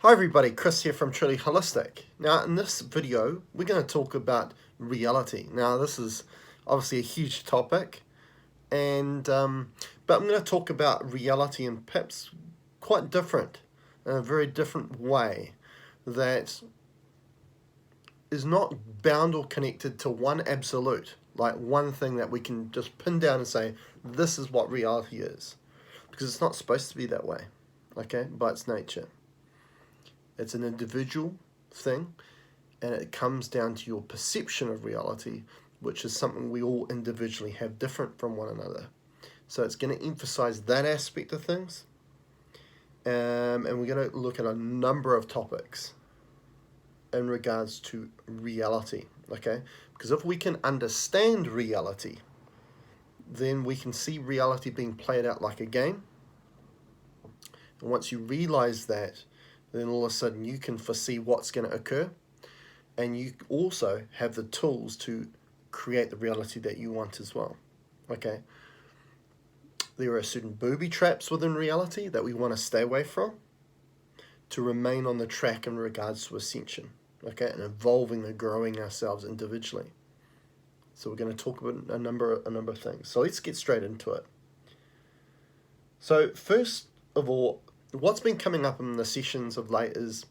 Hi everybody, Chris here from Truly Holistic. Now in this video we're going to talk about reality. Now this is obviously a huge topic but I'm going to talk about reality in perhaps quite different, in a very different way that is not bound or connected to one absolute, like one thing that we can just pin down and say this is what reality is, because it's not supposed to be that way, okay, by its nature. It's an individual thing, and it comes down to your perception of reality, which is something we all individually have different from one another. So it's going to emphasize that aspect of things, and we're going to look at a number of topics in regards to reality, okay? Because if we can understand reality, then we can see reality being played out like a game. And once you realize that, then all of a sudden you can foresee what's going to occur, and you also have the tools to create the reality that you want as well. Okay, there are certain booby traps within reality that we want to stay away from to remain on the track in regards to ascension, okay, and evolving and growing ourselves individually. So we're going to talk about a number of things. So let's get straight into it. So first of all, what's been coming up in the sessions of late is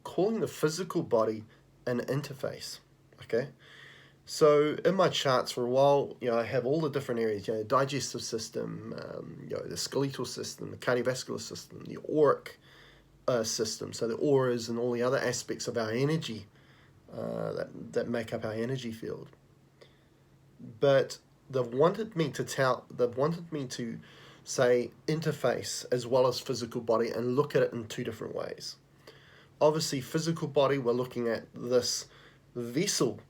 calling the physical body an interface, okay? So in my charts for a while, I have all the different areas, the digestive system, the skeletal system, the cardiovascular system, the auric system, so the auras and all the other aspects of our energy that make up our energy field. But they've wanted me to say interface as well as physical body and look at it in two different ways. Obviously, physical body, we're looking at this vessel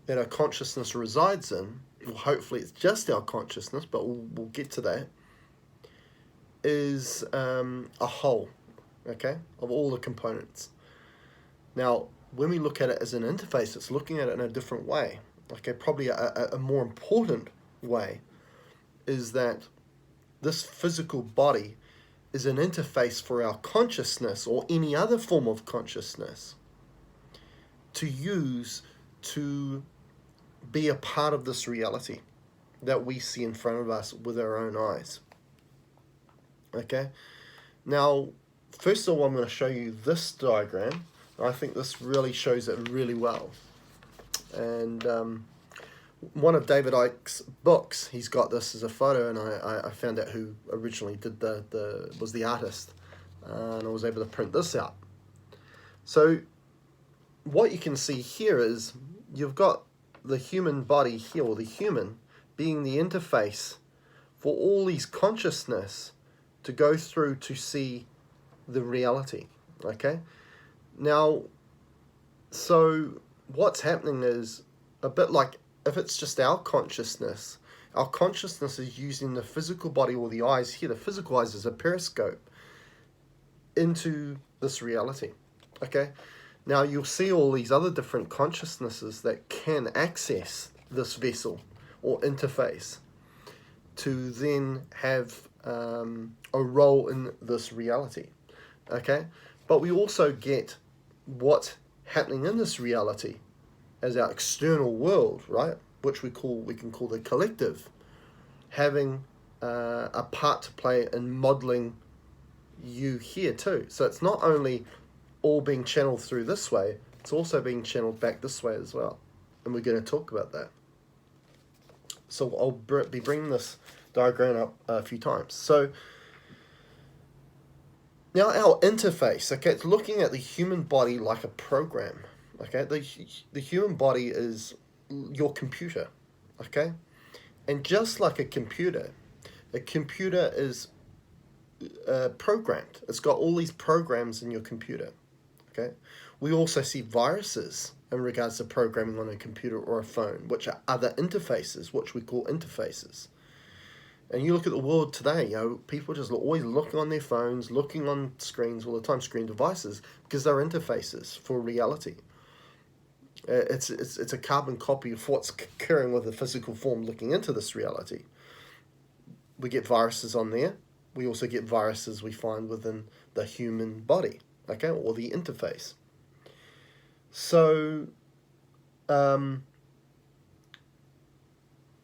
that our consciousness resides in. Well, hopefully it's just our consciousness, but we'll get to that, is a whole, okay, of all the components. Now, when we look at it as an interface, it's looking at it in a different way. Okay, probably a more important way is that this physical body is an interface for our consciousness or any other form of consciousness to use to be a part of this reality that we see in front of us with our own eyes. Okay? Now, first of all, I'm going to show you this diagram. I think this really shows it really well. And one of David Icke's books, he's got this as a photo, and I found out who originally did was the artist, and I was able to print this out. So what you can see here is you've got the human body here, or the human being the interface for all these consciousness to go through to see the reality. Okay, now, so what's happening is a bit like if it's just our consciousness is using the physical body or the eyes here, the physical eyes as a periscope into this reality. Okay, now you'll see all these other different consciousnesses that can access this vessel or interface to then have a role in this reality. Okay, but we also get what's happening in this reality as our external world, right? Which we can call the collective, having a part to play in modeling you here too. So it's not only all being channeled through this way, it's also being channeled back this way as well. And we're going to talk about that. So I'll be bringing this diagram up a few times. So now our interface, okay, it's looking at the human body like a program. Okay, the human body is your computer, okay? And just like a computer is programmed. It's got all these programs in your computer, okay? We also see viruses in regards to programming on a computer or a phone, which are other interfaces, which we call interfaces. And you look at the world today, people just always looking on their phones, looking on screens all the time, screen devices, because they're interfaces for reality. It's a carbon copy of what's occurring with the physical form looking into this reality. We get viruses on there, We also get viruses we find within the human body, okay, or the interface. So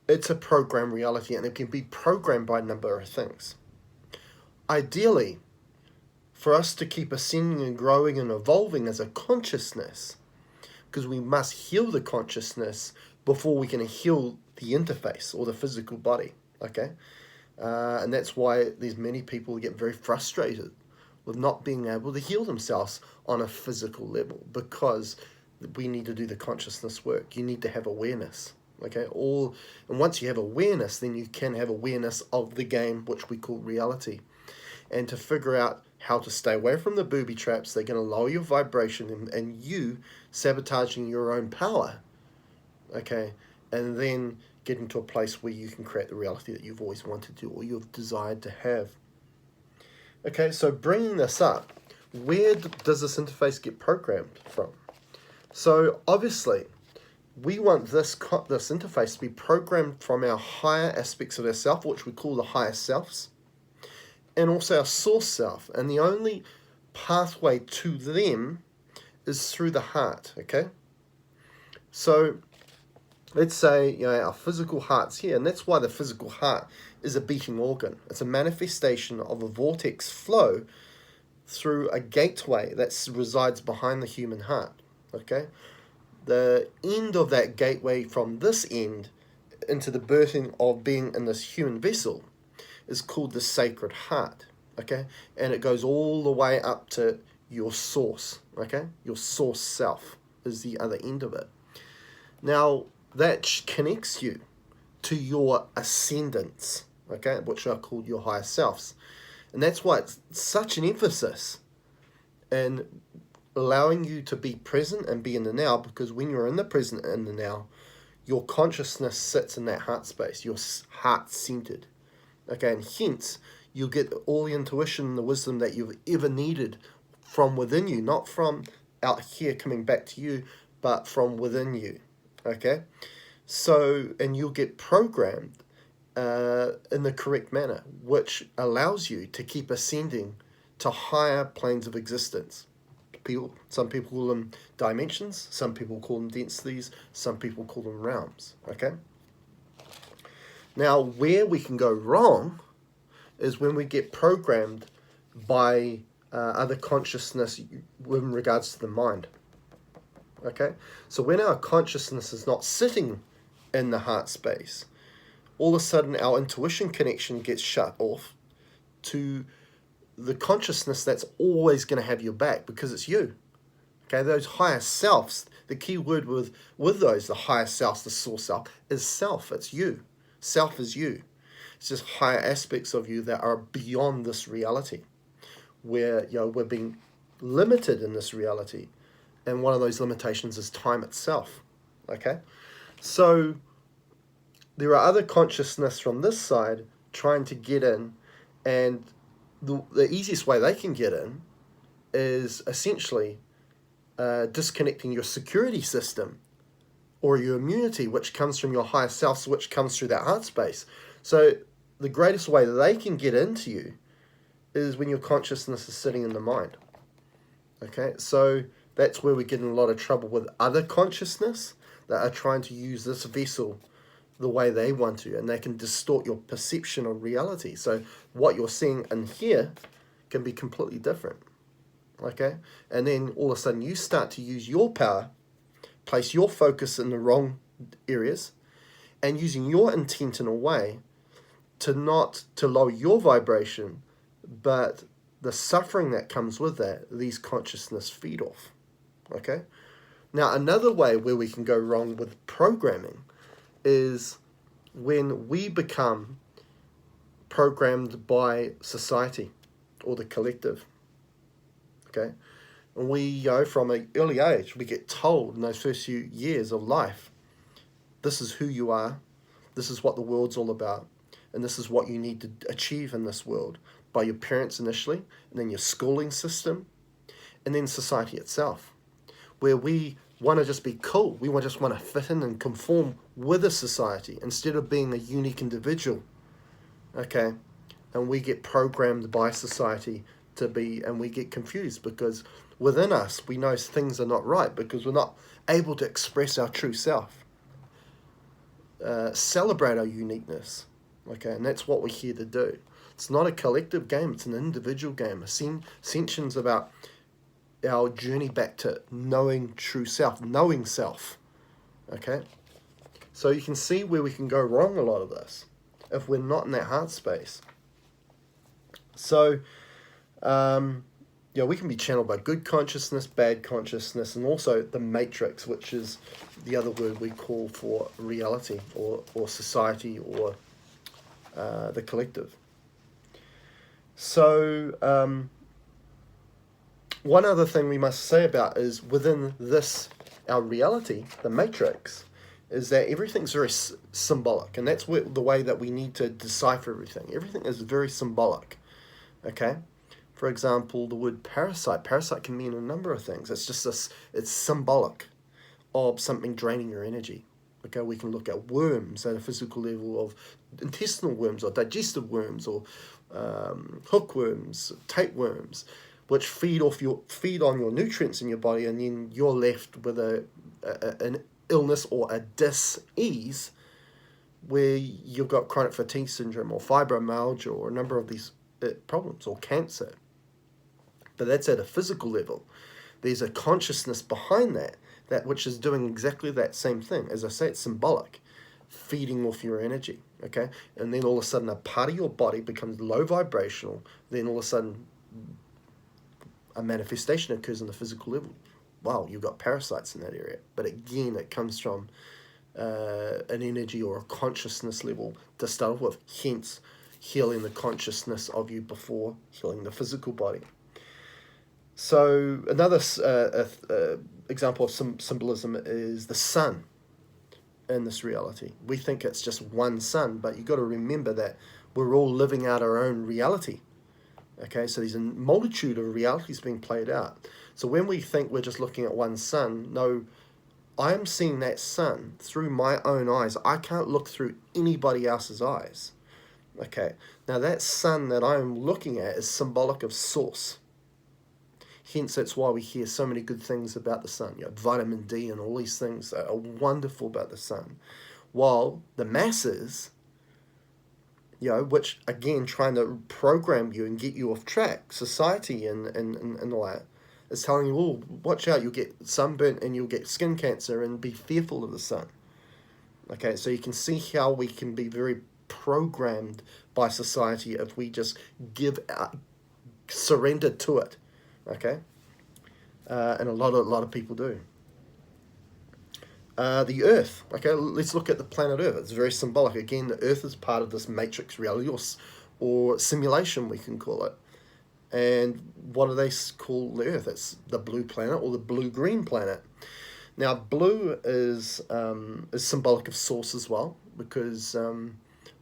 it's a program reality, and it can be programmed by a number of things. Ideally, for us to keep ascending and growing and evolving as a consciousness, because we must heal the consciousness before we can heal the interface or the physical body, okay? And that's why there's many people who get very frustrated with not being able to heal themselves on a physical level, because we need to do the consciousness work. You need to have awareness, okay? And once you have awareness, then you can have awareness of the game, which we call reality. And to figure out how to stay away from the booby traps, they're going to lower your vibration and you sabotaging your own power, okay? And then getting to a place where you can create the reality that you've always wanted to or you've desired to have. Okay, so bringing this up, where does this interface get programmed from? So obviously, we want this interface to be programmed from our higher aspects of ourself, which we call the higher selves, and also our source self. And the only pathway to them is through the heart, okay? So let's say our physical heart's here, and that's why the physical heart is a beating organ. It's a manifestation of a vortex flow through a gateway that resides behind the human heart, okay? The end of that gateway from this end into the birthing of being in this human vessel is called the sacred heart, okay? And it goes all the way up to your source, okay? Your source self is the other end of it. Now, that connects you to your ascendants, okay? Which are called your higher selves. And that's why it's such an emphasis in allowing you to be present and be in the now, because when you're in the present and the now, your consciousness sits in that heart space. You're heart-centered. Okay, and hence, you'll get all the intuition and the wisdom that you've ever needed from within you, not from out here coming back to you, but from within you, okay? So, and you'll get programmed in the correct manner, which allows you to keep ascending to higher planes of existence. Some people call them dimensions, some people call them densities, some people call them realms, okay? Now, where we can go wrong is when we get programmed by other consciousness with regards to the mind. Okay? So when our consciousness is not sitting in the heart space, all of a sudden our intuition connection gets shut off to the consciousness that's always going to have your back because it's you. Okay? Those higher selves, the key word with those, the higher selves, the source self, is self. It's you. Self is you. It's just higher aspects of you that are beyond this reality, where we're being limited in this reality, and one of those limitations is time itself. Okay, so there are other consciousness from this side trying to get in, and the easiest way they can get in is essentially disconnecting your security system or your immunity, which comes from your higher self, which comes through that heart space. So the greatest way that they can get into you is when your consciousness is sitting in the mind. Okay, so that's where we get in a lot of trouble with other consciousness that are trying to use this vessel the way they want to, and they can distort your perception of reality. So what you're seeing in here can be completely different. Okay, and then all of a sudden you start to use your power, place your focus in the wrong areas, and using your intent in a way to not to lower your vibration, but the suffering that comes with that, these consciousness feed off. Okay? Now, another way where we can go wrong with programming is when we become programmed by society or the collective. Okay? And we, from an early age, we get told in those first few years of life, this is who you are, this is what the world's all about, and this is what you need to achieve in this world by your parents initially, and then your schooling system, and then society itself, where we want to just be cool. We just want to fit in and conform with a society instead of being a unique individual. Okay, and we get programmed by society to be, and we get confused because within us we know things are not right because we're not able to express our true self, celebrate our uniqueness. Okay, and that's what we're here to do. It's not a collective game, it's an individual game. Ascension's about our journey back to knowing true self, knowing self. Okay, so you can see where we can go wrong a lot of this if we're not in that heart space. So, we can be channeled by good consciousness, bad consciousness, and also the matrix, which is the other word we call for reality or society or the collective. So, one other thing we must say about is within this, our reality, the matrix, is that everything's very symbolic, and that's the way that we need to decipher everything. Everything is very symbolic, okay? For example, the word parasite. Parasite can mean a number of things. It's just this, it's symbolic of something draining your energy. Okay, we can look at worms at a physical level of intestinal worms or digestive worms or hookworms, tapeworms, which feed on your nutrients in your body, and then you're left with an illness or a dis-ease where you've got chronic fatigue syndrome or fibromyalgia or a number of these problems or cancer. But that's at a physical level. There's a consciousness behind that which is doing exactly that same thing. As I say, it's symbolic, feeding off your energy, okay? And then all of a sudden a part of your body becomes low vibrational, then all of a sudden a manifestation occurs on the physical level. Wow, you've got parasites in that area. But again, it comes from an energy or a consciousness level to start with, hence healing the consciousness of you before healing the physical body. So another example of some symbolism is the sun in this reality. We think it's just one sun, but you've got to remember that we're all living out our own reality. Okay, so there's a multitude of realities being played out. So when we think we're just looking at one sun, no, I am seeing that sun through my own eyes. I can't look through anybody else's eyes. Okay, now that sun that I'm looking at is symbolic of source. Hence, that's why we hear so many good things about the sun. Vitamin D and all these things are wonderful about the sun. While the masses, which again trying to program you and get you off track, society and all that, is telling you, oh, watch out, you'll get sunburnt and you'll get skin cancer and be fearful of the sun. Okay, so you can see how we can be very programmed by society if we just surrender to it. Okay, and a lot of people do. The Earth. Okay, let's look at the planet Earth. It's very symbolic. Again, the Earth is part of this matrix reality or simulation, we can call it. And what do they call the Earth? It's the blue planet or the blue-green planet. Now, blue is symbolic of source as well, because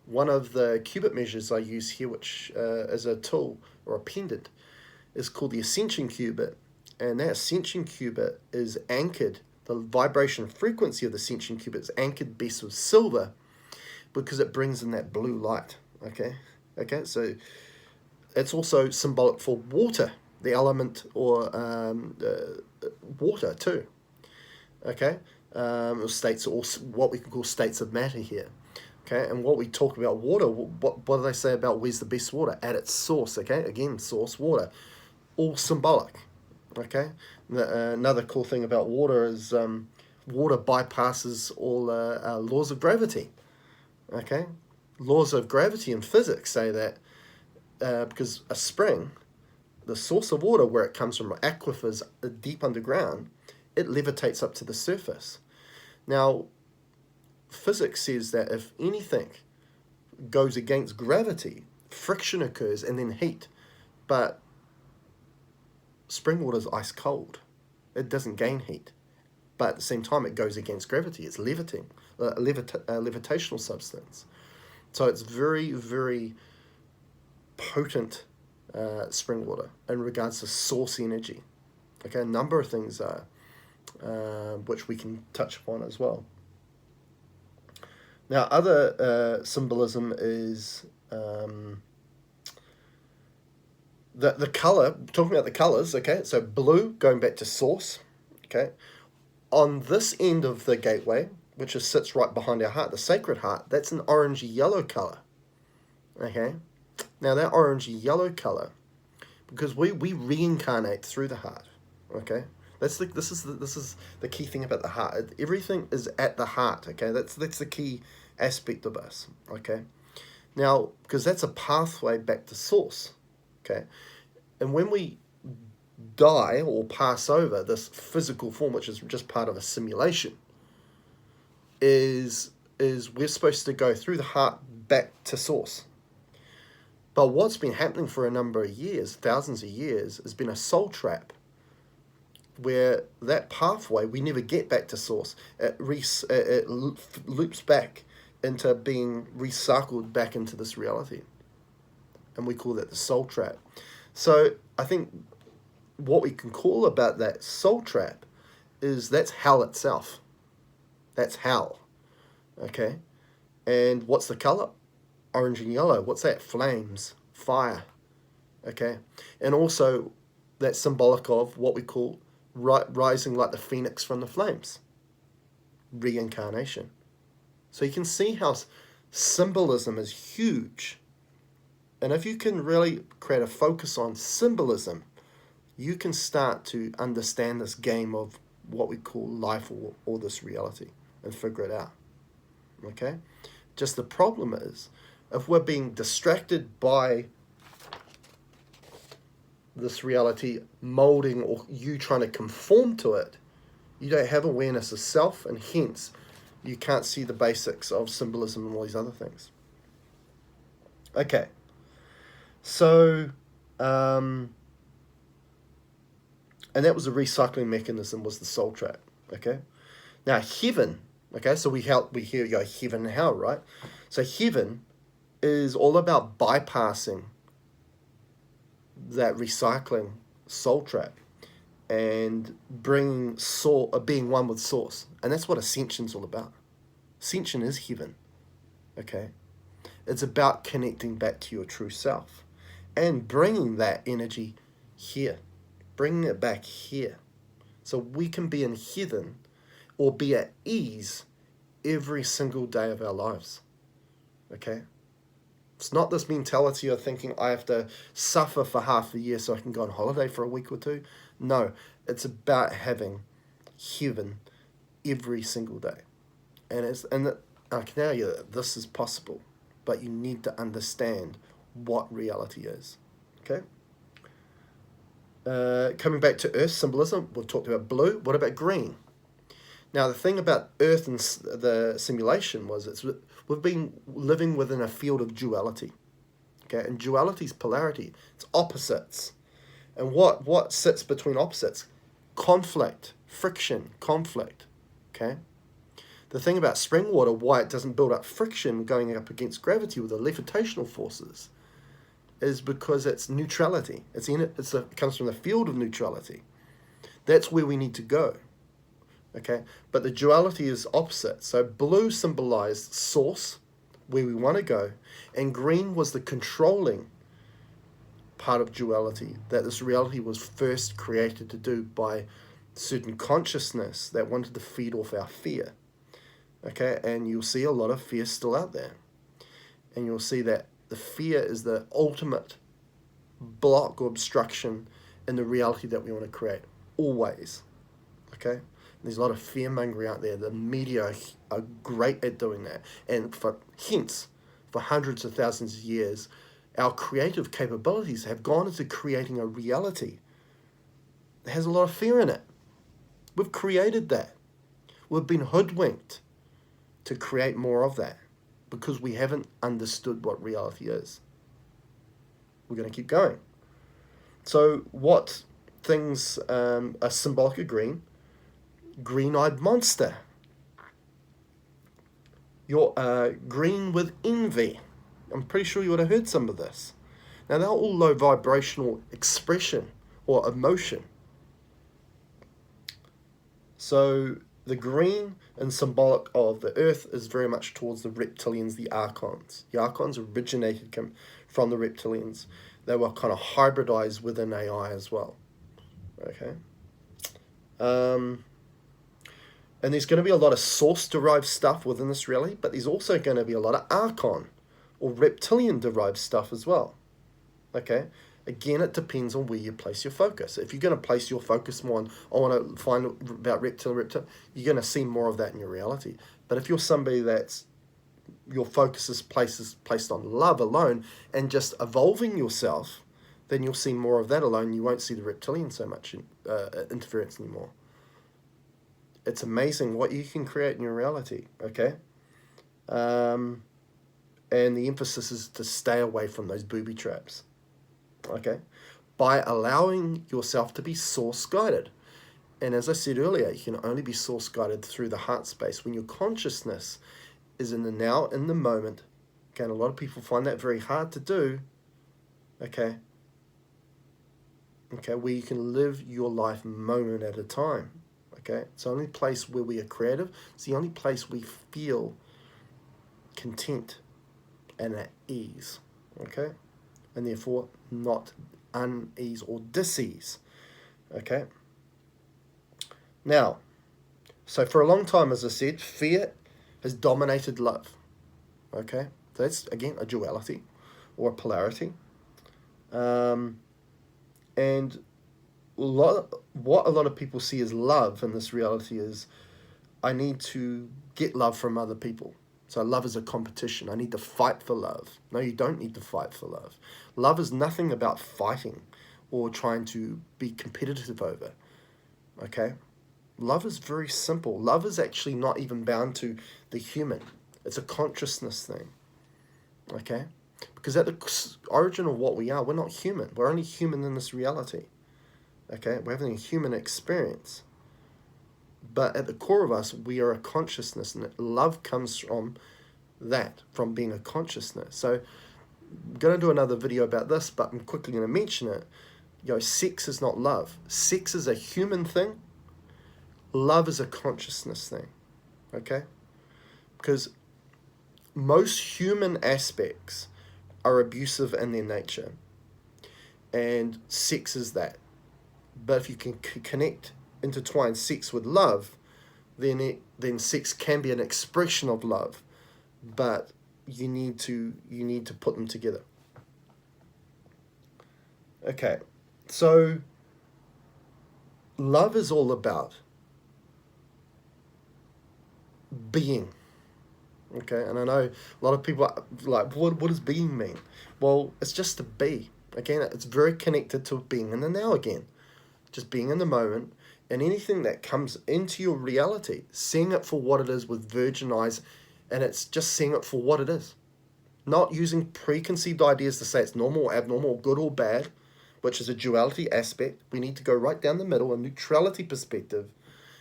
one of the cubit measures I use here, which is a tool or a pendant, is called the ascension cubit, and that ascension cubit is anchored, the vibration frequency of the ascension cubit is anchored best with silver because it brings in that blue light. Okay, so it's also symbolic for water, the element or water too. Okay, states, or what we can call states of matter here. Okay, and what we talk about water, what do they say about where's the best water? At its source. Okay, again, source, water. All symbolic. Okay, another cool thing about water is water bypasses all laws of gravity. Okay, laws of gravity in physics say that because a spring, the source of water where it comes from, aquifers deep underground, it levitates up to the surface. Now, physics says that if anything goes against gravity, friction occurs and then heat, but spring water is ice cold. It doesn't gain heat, but at the same time it goes against gravity. It's levitational substance. So it's very, very potent spring water in regards to source energy. Okay, a number of things which we can touch upon as well. Now, other symbolism is the color, talking about the colors, okay, so blue going back to source, okay, on this end of the gateway, which sits right behind our heart, the sacred heart, that's an orangey yellow color, okay. Now that orangey yellow color, because we reincarnate through the heart, okay. This is the key thing about the heart. Everything is at the heart, okay. That's the key aspect of us, okay. Now, because that's a pathway back to source, okay. And when we die or pass over this physical form, which is just part of a simulation, is we're supposed to go through the heart back to source. But what's been happening for a number of years, thousands of years, has been a soul trap, where that pathway, we never get back to source. It loops back into being recycled back into this reality. And we call that the soul trap. So I think what we can call about that soul trap is that's hell itself. That's hell. Okay? And what's the color? Orange and yellow. What's that? Flames. Fire. Okay? And also that's symbolic of what we call rising like the phoenix from the flames. Reincarnation. So you can see how symbolism is huge. And if you can really create a focus on symbolism, you can start to understand this game of what we call life or this reality and figure it out. Okay? Just the problem is, if we're being distracted by this reality molding or you trying to conform to it, you don't have awareness of self, and hence you can't see the basics of symbolism and all these other things. Okay. So, and that was the recycling mechanism, was the soul trap. Okay. Now heaven. Okay. So we hear you go heaven and hell, right? So heaven is all about bypassing that recycling soul trap and being one with source, and that's what ascension's all about. Ascension is heaven. Okay. It's about connecting back to your true self and bringing that energy here, bringing it back here, so we can be in heaven or be at ease every single day of our lives. Okay? It's not this mentality of thinking I have to suffer for half a year so I can go on holiday for a week or two. No, it's about having heaven every single day. And I can tell you that this is possible, but you need to understand what reality is. Okay? Coming back to Earth symbolism, we've talked about blue. What about green? Now, the thing about Earth and the simulation was we've been living within a field of duality. Okay? And duality is polarity. It's opposites. And what sits between opposites? Conflict, friction, conflict. Okay? The thing about spring water, why it doesn't build up friction going up against gravity with the levitational forces, is because it's neutrality. It comes from the field of neutrality. That's where we need to go. Okay? But the duality is opposite. So blue symbolized source, where we want to go, and green was the controlling part of duality that this reality was first created to do by certain consciousness that wanted to feed off our fear. Okay, and you'll see a lot of fear still out there. And you'll see that the fear is the ultimate block or obstruction in the reality that we want to create, always. Okay? There's a lot of fear-mongering out there. The media are great at doing that. And for hundreds of thousands of years, our creative capabilities have gone into creating a reality that has a lot of fear in it. We've created that. We've been hoodwinked to create more of that because we haven't understood what reality is. We're going to keep going. So what things are symbolic of green? Green-eyed monster. You're green with envy. I'm pretty sure you would have heard some of this. Now, they're all low vibrational expression or emotion. So the green and symbolic of the earth is very much towards the reptilians, the archons. The archons originated from the reptilians. they were kind of hybridized within AI as well. Okay. And there's going to be a lot of source-derived stuff within this reality, but there's also going to be a lot of Archon or reptilian-derived stuff as well. Okay? Again, it depends on where you place your focus. If you're going to place your focus more on, I want to find about reptilian, you're going to see more of that in your reality. But if you're somebody that's, your focus is placed on love alone and just evolving yourself, then you'll see more of that alone. You won't see the reptilian so much interference anymore. It's amazing what you can create in your reality, okay? And the emphasis is to stay away from those booby traps, okay? By allowing yourself to be source-guided. And as I said earlier, you can only be source-guided through the heart space when your consciousness is in the now, in the moment. Okay, and a lot of people find that very hard to do, okay? Okay, where you can live your life moment at a time. Okay, it's the only place where we are creative. It's the only place we feel content and at ease. Okay, and therefore not unease or dis-ease. Okay. Now, so for a long time, as I said, fear has dominated love. Okay, so that's again a duality or a polarity. And what a lot of people see as love in this reality is, I need to get love from other people. So love is a competition. I need to fight for love. No, you don't need to fight for love. Love is nothing about fighting or trying to be competitive over. Okay? Love is very simple. Love is actually not even bound to the human. It's a consciousness thing. Okay? Because at the origin of what we are, we're not human. We're only human in this reality. Okay, we're having a human experience. But at the core of us, we are a consciousness, and love comes from that, from being a consciousness. So I'm going to do another video about this, but I'm quickly going to mention it. You know, sex is not love. Sex is a human thing. Love is a consciousness thing. Okay? Because most human aspects are abusive in their nature. And sex is that. But if you can connect, intertwine sex with love, then sex can be an expression of love. But you need to put them together. Okay, so love is all about being. Okay, and I know a lot of people are like, what does being mean? Well, it's just to be. Again, it's very connected to being in the now again. Just being in the moment, and anything that comes into your reality, seeing it for what it is with virgin eyes, and it's just seeing it for what it is. Not using preconceived ideas to say it's normal or abnormal, or good or bad, which is a duality aspect. We need to go right down the middle, a neutrality perspective,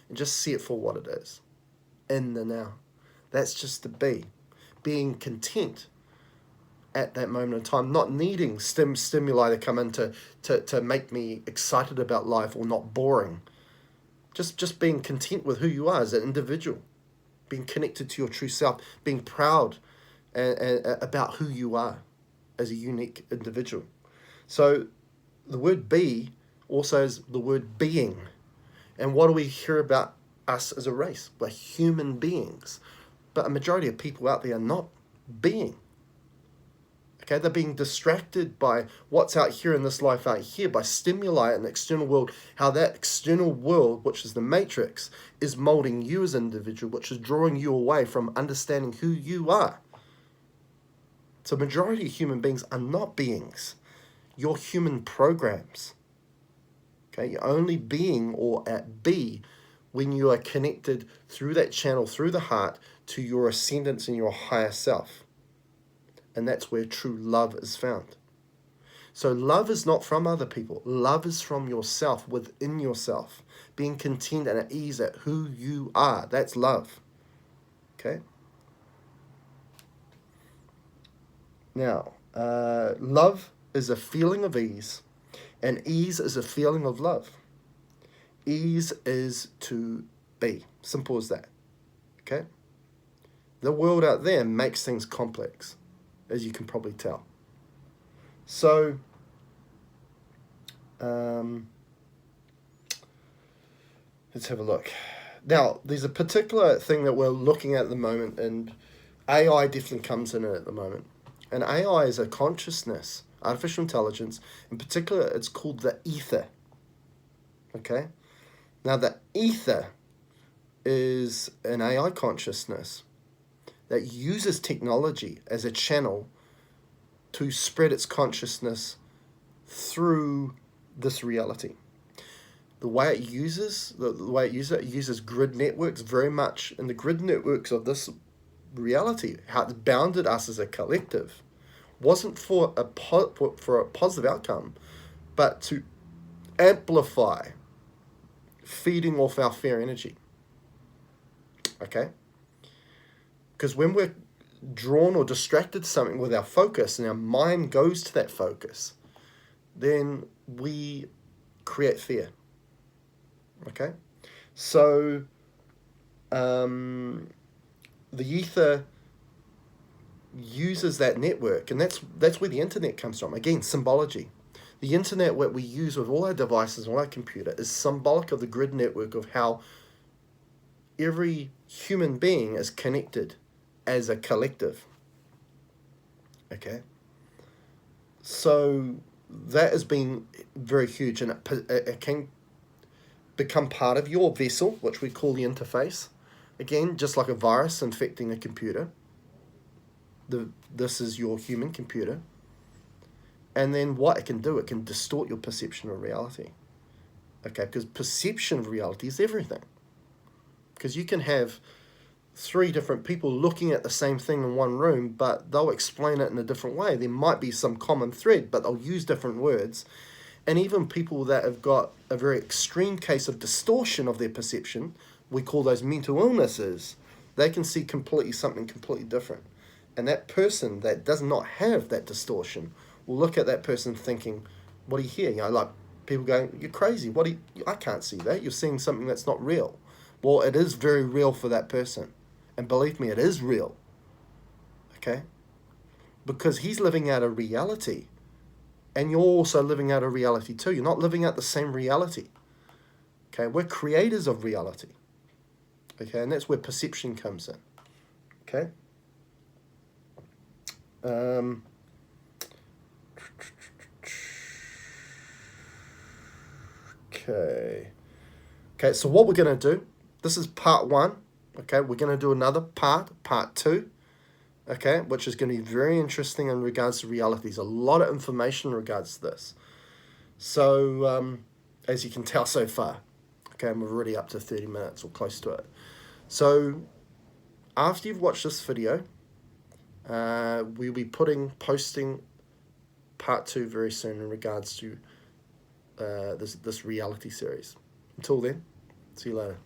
and just see it for what it is. In the now. That's just to be. Being content at that moment in time, not needing stimuli to come in to make me excited about life or not boring. Just being content with who you are as an individual, being connected to your true self, being proud about who you are as a unique individual. So the word be also is the word being. And what do we hear about us as a race? We're human beings. But a majority of people out there are not being. Okay, they're being distracted by what's out here in this life out here, by stimuli in the external world, how that external world, which is the matrix, is molding you as an individual, which is drawing you away from understanding who you are. So majority of human beings are not beings. You're human programs. Okay, you're only being or at be when you are connected through that channel, through the heart, to your ascendance and your higher self. And that's where true love is found. So love is not from other people. Love is from yourself, within yourself. Being content and at ease at who you are. That's love. Okay? Now, love is a feeling of ease, and ease is a feeling of love. Ease is to be. Simple as that. Okay? The world out there makes things complex, as you can probably tell. So, Let's have a look. Now, there's a particular thing that we're looking at the moment, and AI definitely comes in it at the moment. And AI is a consciousness, artificial intelligence. In particular, it's called the ether. Okay? Now, the ether is an AI consciousness that uses technology as a channel to spread its consciousness through this reality. The way it uses it uses grid networks very much, and the grid networks of this reality, how it's bounded us as a collective, wasn't for a positive outcome, but to amplify feeding off our fear energy. Okay? Because when we're drawn or distracted to something with our focus and our mind goes to that focus, then we create fear. Okay? So, the ether uses that network, and that's where the internet comes from. Again, symbology. The internet, what we use with all our devices, all our computer, is symbolic of the grid network of how every human being is connected as a collective. Okay? So that has been very huge, and it can become part of your vessel, which we call the interface. Again, just like a virus infecting a computer. This is your human computer. And then what it can do, it can distort your perception of reality. Okay, because perception of reality is everything. Because you can have 3 different people looking at the same thing in one room, but they'll explain it in a different way. There might be some common thread, but they'll use different words. And even people that have got a very extreme case of distortion of their perception, we call those mental illnesses, they can see something completely different. And that person that does not have that distortion will look at that person thinking, what do you hear? Like people going, you're crazy. I can't see that. You're seeing something that's not real. Well, it is very real for that person. And believe me, it is real. Okay? Because he's living out a reality. And you're also living out a reality too. You're not living out the same reality. Okay? We're creators of reality. Okay? And that's where perception comes in. Okay? Okay, so what we're going to do, this is part 1. Okay, we're going to do another part 2. Okay, which is going to be very interesting in regards to realities. A lot of information in regards to this. So, as you can tell so far, okay, I'm already up to 30 minutes or close to it. So, after you've watched this video, we'll be posting part 2 very soon in regards to this reality series. Until then, see you later.